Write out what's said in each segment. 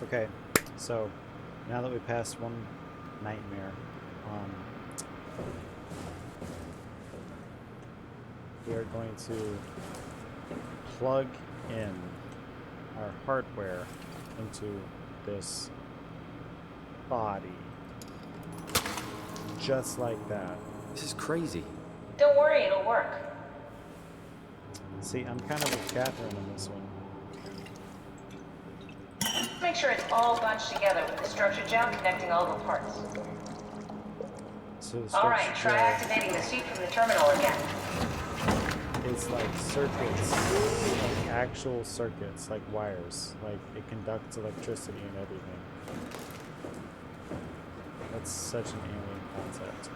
Okay, so now that we passed one nightmare, um, we are going to plug in our hardware into this body. Just like that. This is crazy. Don't worry, it'll work. See, I'm kind of with Catherine in this one. Make sure it's all bunched together with the structure gel connecting all the parts. So the Alright, structure try gel activating the suit from the terminal again. is like circuits, like actual circuits, like wires. Like it conducts electricity and everything. That's such an alien concept.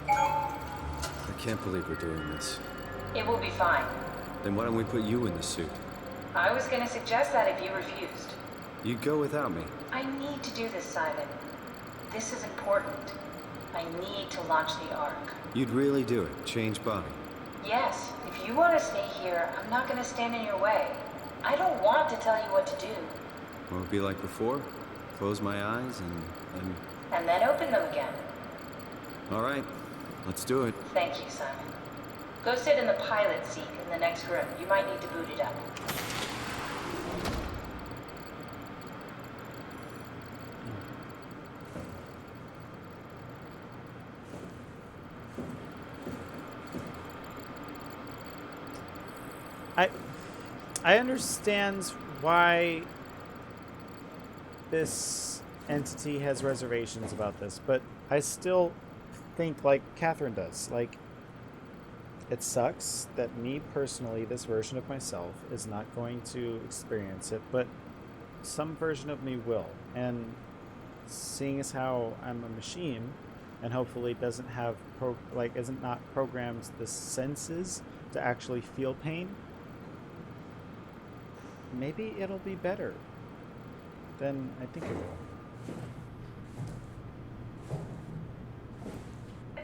I can't believe we're doing this. It will be fine. Then why don't we put you in the suit? I was gonna suggest that if you refused. You'd go without me. I need to do this, Simon. This is important. I need to launch the Ark. You'd really do it? Change body? Yes, if you want to stay here, I'm not gonna stand in your way. I don't want to tell you what to do. Will it be like before? Close my eyes and... And then open them again. All right, let's do it. Thank you, Simon. Go sit in the pilot seat in the next room. You might need to boot it up. I understand why this entity has reservations about this, but I still think like Catherine does. Like, it sucks that me personally, this version of myself, is not going to experience it, but some version of me will. And seeing as how I'm a machine, and hopefully doesn't have isn't not programmed the senses to actually feel pain, maybe it'll be better than I think it will.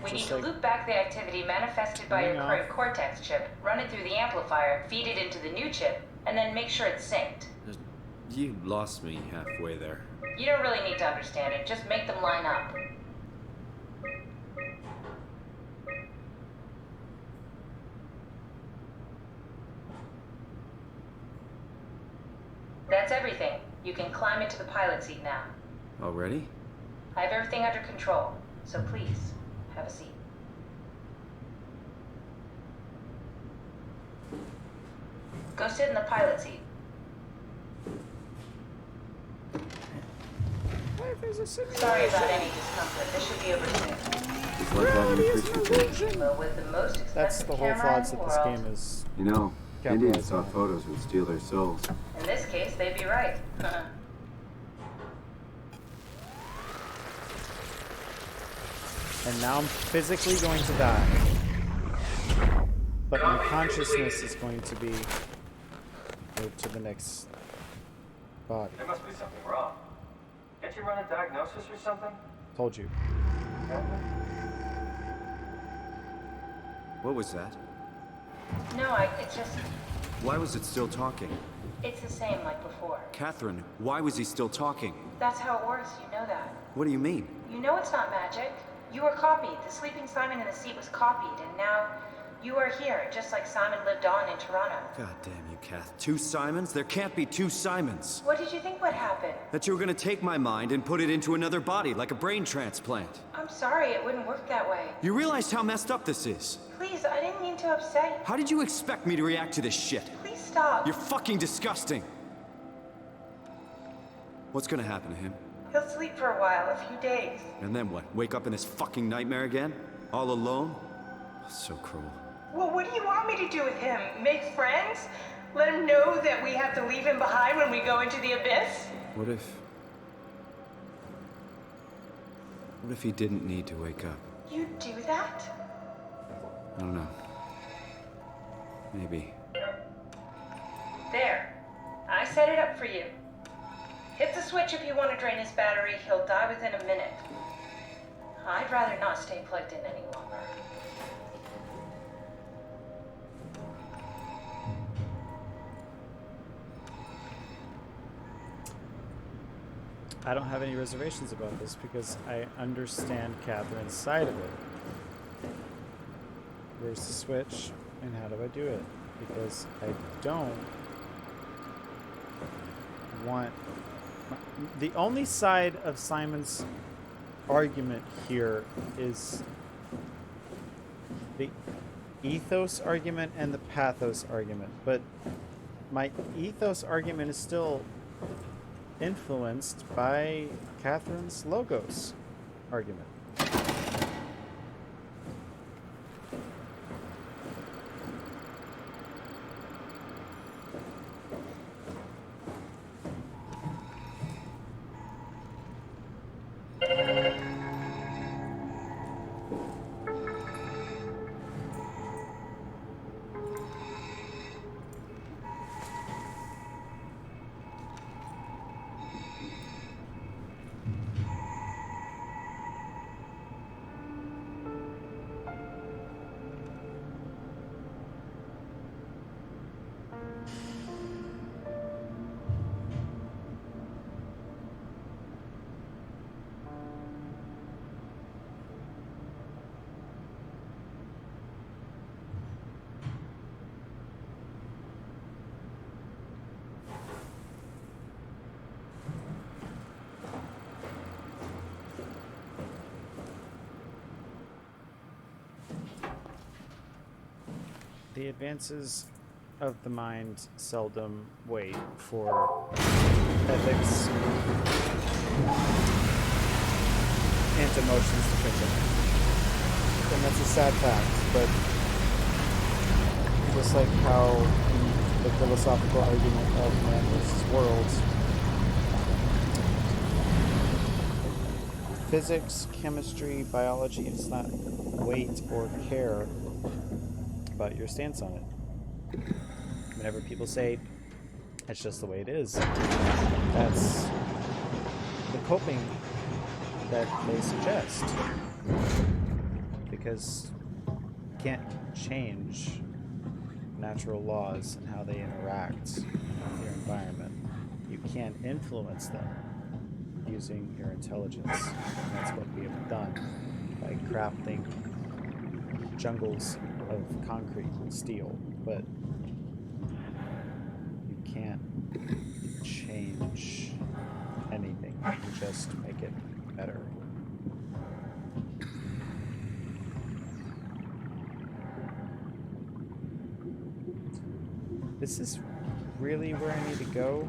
We need Just to like loop back the activity manifested by your turning current off. Cortex chip, run it through the amplifier, feed it into the new chip, and then make sure it's synced. You lost me halfway there. You don't really need to understand it, just make them line up. That's everything. You can climb into the pilot seat now. Already? I have everything under control, so please, have a seat. Go sit in the pilot seat. Sorry about any discomfort. This should be over soon. It's like having a creature. Well, with the most expensive That's the whole camera thoughts in that the this world. game is. You know, Capitalizing Indians thought on. photos would steal their souls. In this case, they'd be right. And now I'm physically going to die. But my consciousness is going to be moved to the next body. There must be something wrong. Can't you run a diagnosis or something? Told you. What was that? No, it's just, Why was it still talking? it's the same like before. Catherine, why was he still talking? That's how it works, you know that. What do you mean? You know it's not magic. You were copied. The sleeping Simon in the seat was copied, and now you are here, just like Simon lived on in Toronto. God damn you, Kath. Two Simons? There can't be two Simons. What did you think would happen? That you were gonna take my mind and put it into another body, like a brain transplant. I'm sorry, it wouldn't work that way. You realize how messed up this is? Please, I didn't mean to upset you. How did you expect me to react to this shit? Please stop. You're fucking disgusting. What's gonna happen to him? He'll sleep for a while, a few days. And then what? Wake up in this fucking nightmare again? All alone? So cruel. Well, what do you want me to do with him? Make friends? Let him know that we have to leave him behind when we go into the abyss? What if he didn't need to wake up? You'd do that? I don't know. Maybe. There. set it up for you. Hit the switch if you want to drain his battery. He'll die within a minute. I'd rather not stay plugged in any longer. I don't have any reservations about this because I understand Catherine's side of it. Where's the switch and how do I do it? Because I don't want... The only side of Simon's argument here is the ethos argument and the pathos argument. But my ethos argument is still influenced by Catherine's logos argument. The advances of the mind seldom wait for ethics and emotions to kick in. And that's a sad fact, but just like how in the philosophical argument of man versus world, physics, chemistry, biology does not wait or care about your stance on it. Whenever people say it's just the way it is, that's the coping that they suggest, because you can't change natural laws and how they interact with your environment. You can't influence them using your intelligence, and that's what we have done by crafting jungles of concrete and steel, but you can't change anything. You just make it better. This is really where I need to go.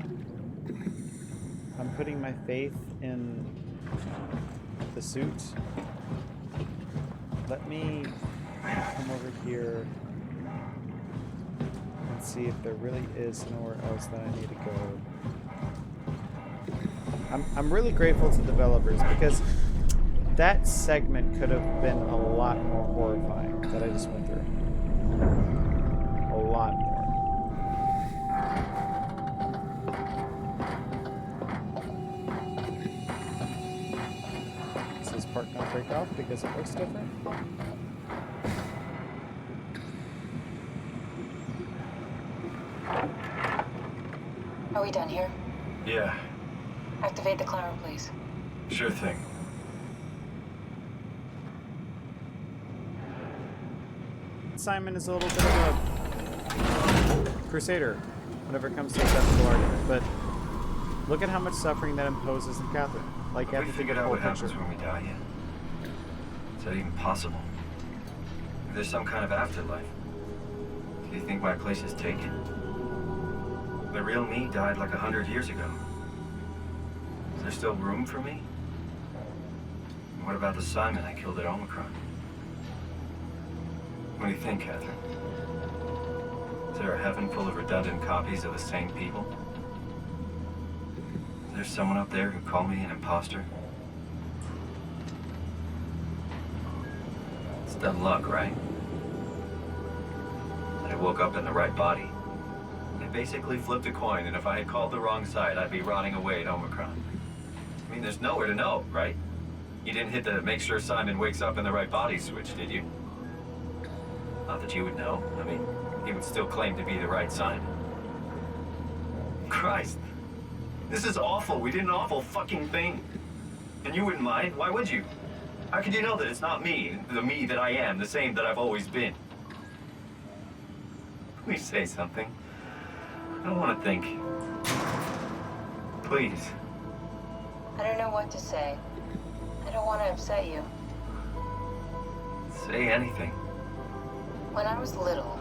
I'm putting my faith in the suit. Let me come over here and see if there really is nowhere else that I need to go. I'm really grateful to developers because that segment could have been a lot more horrifying that I just went through. A lot more. Is this part gonna break off because it looks different? Are we done here? Yeah, Activate the climber, please. sure thing. Simon is a little bit of a crusader whenever it comes to acceptable argument, but look at how much suffering that imposes on Catherine. Like, you have Have we to think of figured the out whole what picture. happens when we die yet? Is that even possible? If there's some kind of afterlife, do you think my place is taken? The real me died like 100 years ago. Is there still room for me? And what about the Simon I killed at Omicron? What do you think, Catherine? Is there a heaven full of redundant copies of the same people? Is there someone up there who called me an imposter? It's dumb luck, right? That I woke up in the right body. And basically flipped a coin, and if I had called the wrong side, I'd be rotting away at Omicron. I mean, there's nowhere to know, right? You didn't hit the make sure Simon wakes up in the right body switch, did you? Not that you would know. I mean, he would still claim to be the right Simon. Christ. This is awful. We did an awful fucking thing. And you wouldn't mind? Why would you? How could you know that it's not me, the me that I am, the same that I've always been? Please say something. I don't want to think. Please. I don't know what to say. I don't want to upset you. Say anything. When I was little,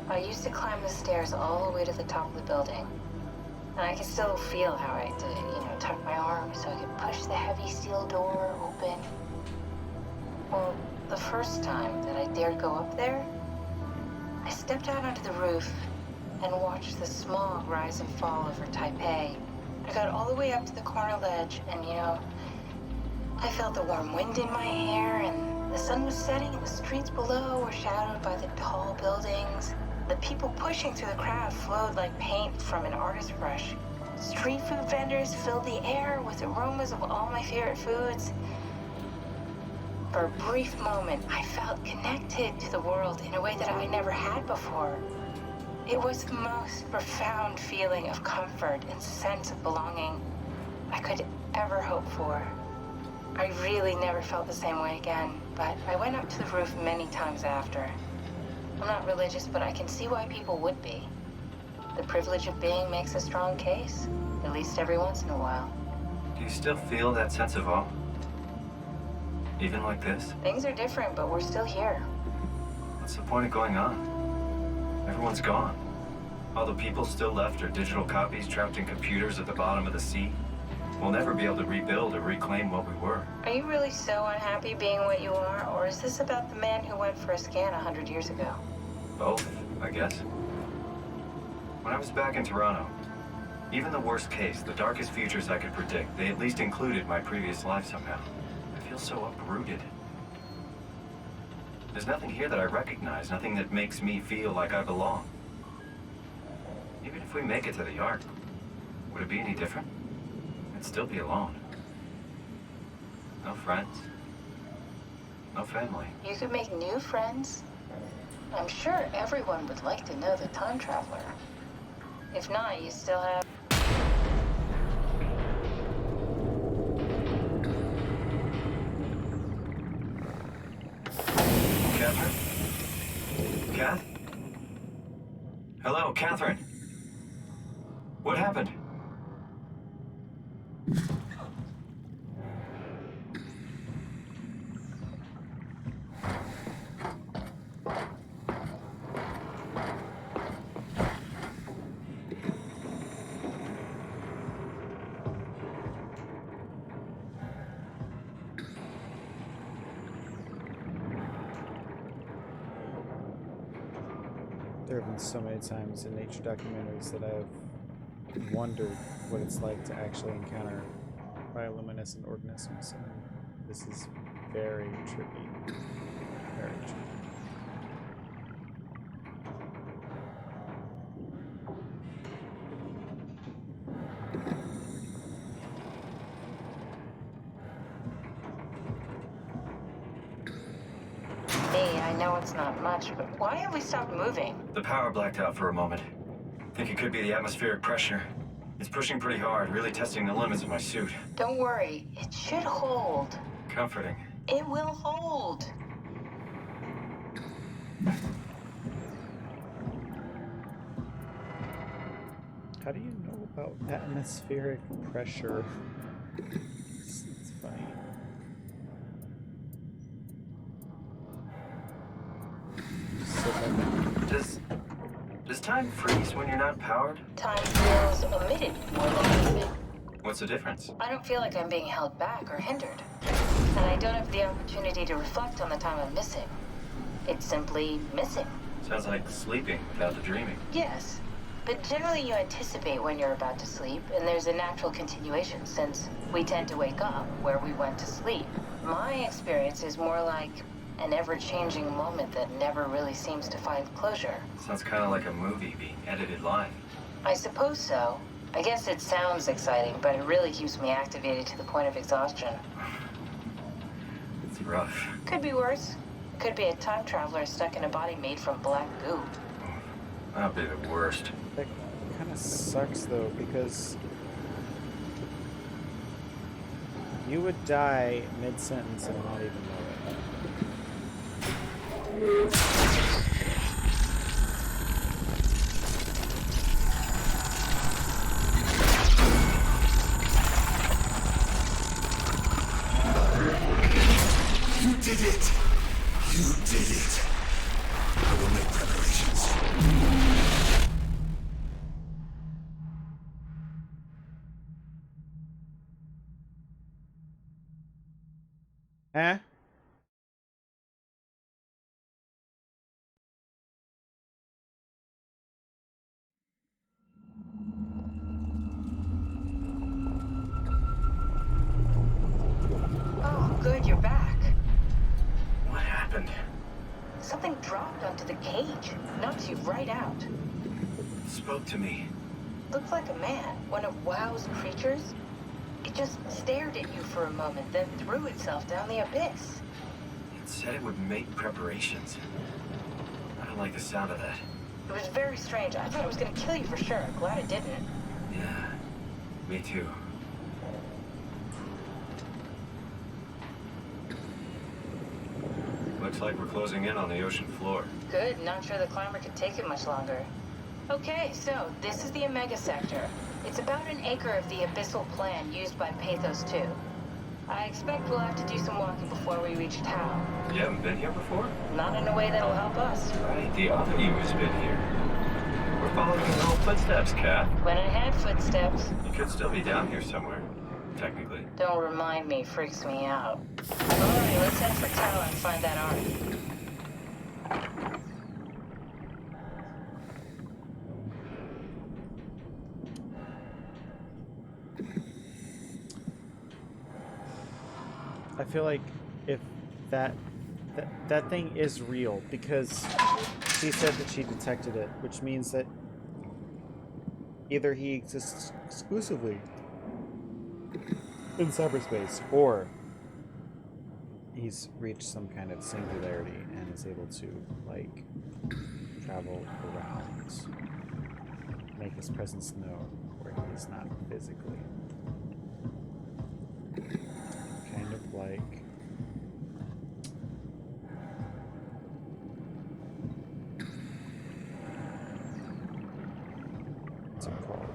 I used to climb the stairs all the way to the top of the building. And I can still feel how I had to, tuck my arm so I could push the heavy steel door open. Well, the first time that I dared go up there, I stepped out onto the roof and watched the smog rise and fall over Taipei. I got all the way up to the corner ledge and, I felt the warm wind in my hair and the sun was setting and the streets below were shadowed by the tall buildings. The people pushing through the crowd flowed like paint from an artist's brush. Street food vendors filled the air with aromas of all my favorite foods. For a brief moment, I felt connected to the world in a way that I never had before. It was the most profound feeling of comfort and sense of belonging I could ever hope for. I really never felt the same way again, but I went up to the roof many times after. I'm not religious, but I can see why people would be. The privilege of being makes a strong case, at least every once in a while. Do you still feel that sense of awe? Even like this? Things are different, but we're still here. What's the point of going on? Everyone's gone. All the people still left are digital copies trapped in computers at the bottom of the sea. We'll never be able to rebuild or reclaim what we were. Are you really so unhappy being what you are, or is this about the man who went for a scan 100 years ago? Both, I guess. When I was back in Toronto, even the worst case, the darkest futures I could predict, they at least included my previous life somehow. I feel so uprooted. There's nothing here that I recognize, nothing that makes me feel like I belong. Even if we make it to the Ark, would it be any different? I'd still be alone. No friends. No family. You could make new friends. I'm sure everyone would like to know the time traveler. If not, you still have... Catherine? Kath? Hello, Catherine. What happened? There have been so many times in nature documentaries that I've wondered what it's like to actually encounter bioluminescent organisms, and this is very trippy. Very trippy. I know it's not much, but why have we stopped moving? The power blacked out for a moment. Think it could be the atmospheric pressure. It's pushing pretty hard, really testing the limits of my suit. Don't worry, it should hold. Comforting. It will hold. How do you know about atmospheric pressure? It's funny. Does time freeze when you're not powered? Time feels omitted more than moving. What's the difference? I don't feel like I'm being held back or hindered. And I don't have the opportunity to reflect on the time I'm missing. It's simply missing. Sounds like sleeping without the dreaming. Yes, but generally you anticipate when you're about to sleep, and there's a natural continuation since we tend to wake up where we went to sleep. My experience is more like an ever-changing moment that never really seems to find closure. Sounds kind of like a movie being edited live. I suppose so. I guess it sounds exciting, but it really keeps me activated to the point of exhaustion. It's rough. Could be worse. Could be a time traveler stuck in a body made from black goo. That'd be the worst. That kind of sucks though, because you would die mid-sentence and not even know it. You did it! You did it! I will make preparations. Eh? Oh, good, you're back. What happened? Something dropped onto the cage. Knocks you right out. It spoke to me. Looked like a man, one of WoW's creatures. It just stared at you for a moment, then threw itself down the abyss. It said it would make preparations. I don't like the sound of that. It was very strange. I thought it was gonna kill you for sure. Glad it didn't. Yeah, me too. Looks like we're closing in on the ocean floor. Good, not sure the climber could take it much longer. Okay, so this is the Omega Sector. It's about an acre of the abyssal plan used by Pathos 2. I expect we'll have to do some walking before we reach town. You haven't been here before? Not in a way that'll help us. Right, the other you has been here. We're following your little footsteps, Kat. When I had footsteps. You could still be down here somewhere, technically. Don't remind me, freaks me out. Alright, let's head for tower and find that arm. I feel like if that thing is real, because she said that she detected it, which means that either he exists exclusively in cyberspace, or he's reached some kind of singularity and is able to, like, travel around, make his presence known where he is not physically. Kind of like what's it called?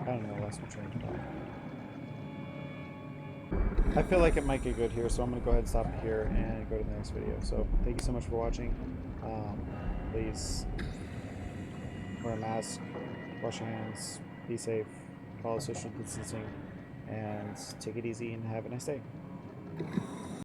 I don't know, lost my train of thought. I feel like it might get good here, so I'm going to go ahead and stop it here and go to the next video. So thank you so much for watching. Please wear a mask, wash your hands, be safe, follow social distancing, and take it easy and have a nice day.